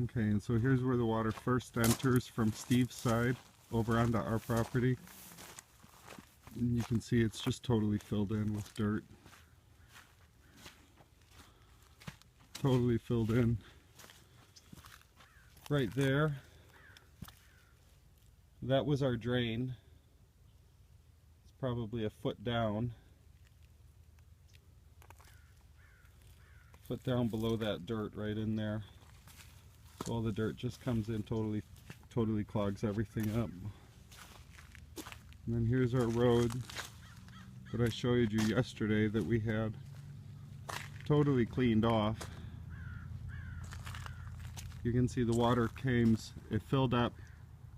Okay, and so here's where the water first enters from Steve's side over onto our property. And you can see it's just totally filled in with dirt. Totally filled in. Right there, that was our drain. It's probably a foot down. Foot down below that dirt right in there. So all the dirt just comes in, totally clogs everything up. And then here's our road that I showed you yesterday that we had totally cleaned off. You can see the water it filled up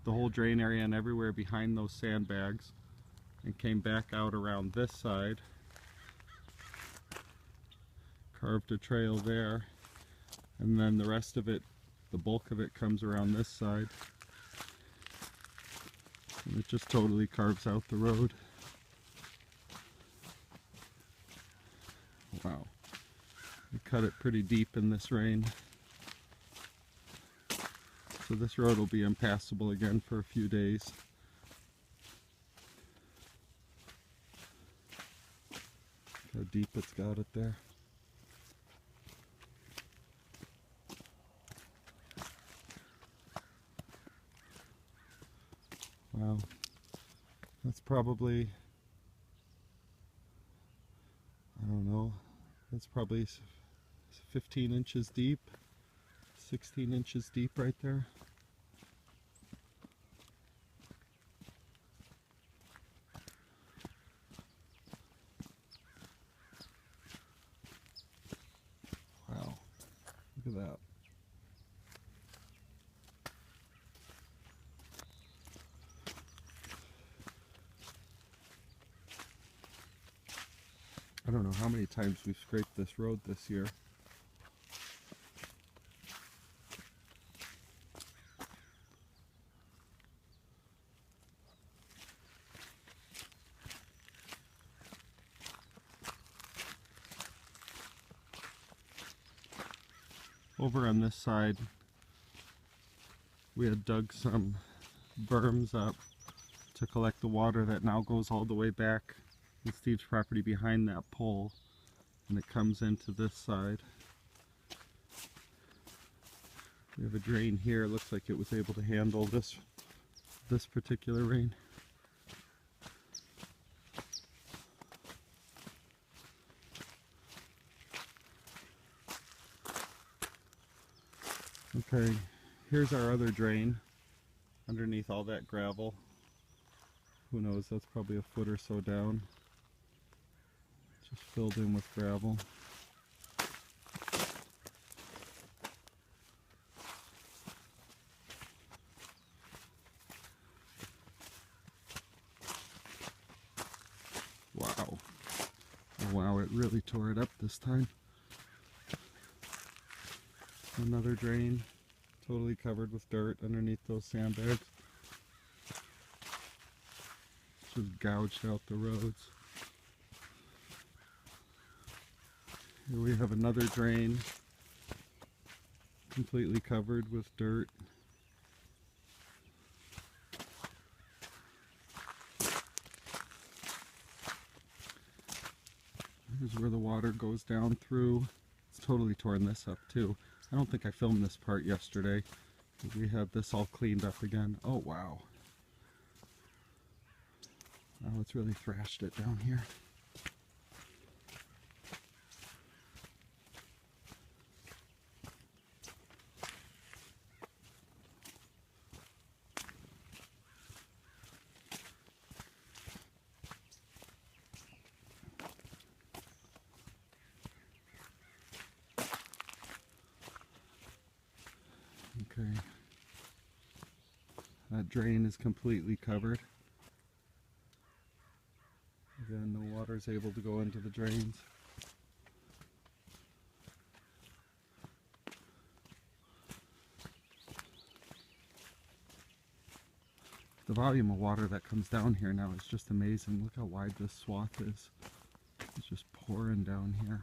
the whole drain area and everywhere behind those sandbags and came back out around this side. Carved a trail there, and then the rest of it, the bulk of it, comes around this side. And it just totally carves out the road. Wow. We cut it pretty deep in this rain. So this road will be impassable again for a few days. Look how deep it's got it there. Wow. That's probably, I don't know, that's probably 15 inches deep, 16 inches deep right there. Wow, look at that. I don't know how many times we've scraped this road this year. Over on this side, we had dug some berms up to collect the water that now goes all the way back in Steve's property behind that pole, and it comes into this side. We have a drain here. It looks like it was able to handle this particular rain. Okay, here's our other drain underneath all that gravel. Who knows, that's probably a foot or so down. Just filled in with gravel. Wow. Oh, wow, it really tore it up this time. Another drain, totally covered with dirt underneath those sandbags. Just gouged out the roads. Here we have another drain, completely covered with dirt. Here's where the water goes down through. It's totally torn this up too. I don't think I filmed this part yesterday. We had this all cleaned up again. Oh wow. Oh, it's really thrashed it down here. Okay. That drain is completely covered. Again, no water is able to go into the drains. The volume of water that comes down here now is just amazing. Look how wide this swath is. It's just pouring down here.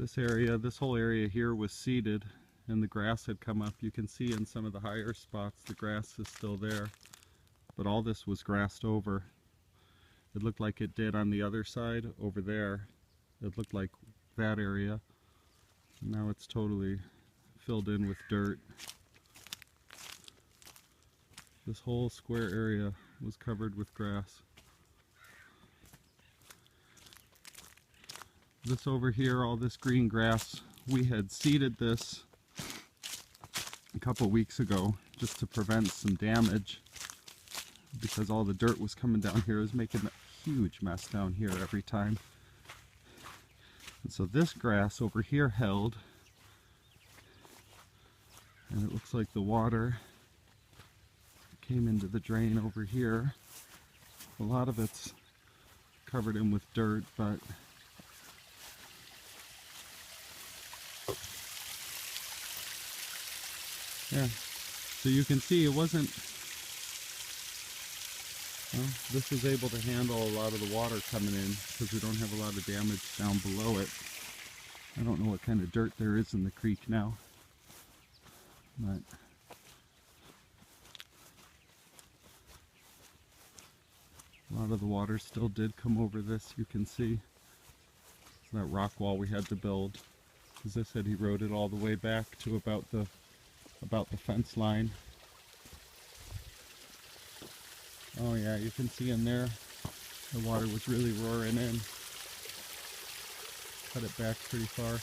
This whole area here was seeded and the grass had come up. You can see in some of the higher spots the grass is still there, but all this was grassed over. It looked like it did on the other side over there. It looked like that area. Now it's totally filled in with dirt. This whole square area was covered with grass. This over here, all this green grass, we had seeded this a couple weeks ago just to prevent some damage, because all the dirt was coming down here. It was making a huge mess down here every time. And so this grass over here held, and it looks like the water came into the drain over here. A lot of it's covered in with dirt, but yeah, so you can see it wasn't, well, this was able to handle a lot of the water coming in because we don't have a lot of damage down below it. I don't know what kind of dirt there is in the creek now, but a lot of the water still did come over this. You can see that rock wall we had to build, because I said he rode it all the way back to about the fence line. Oh yeah, you can see in there the water was really roaring in. Cut it back pretty far.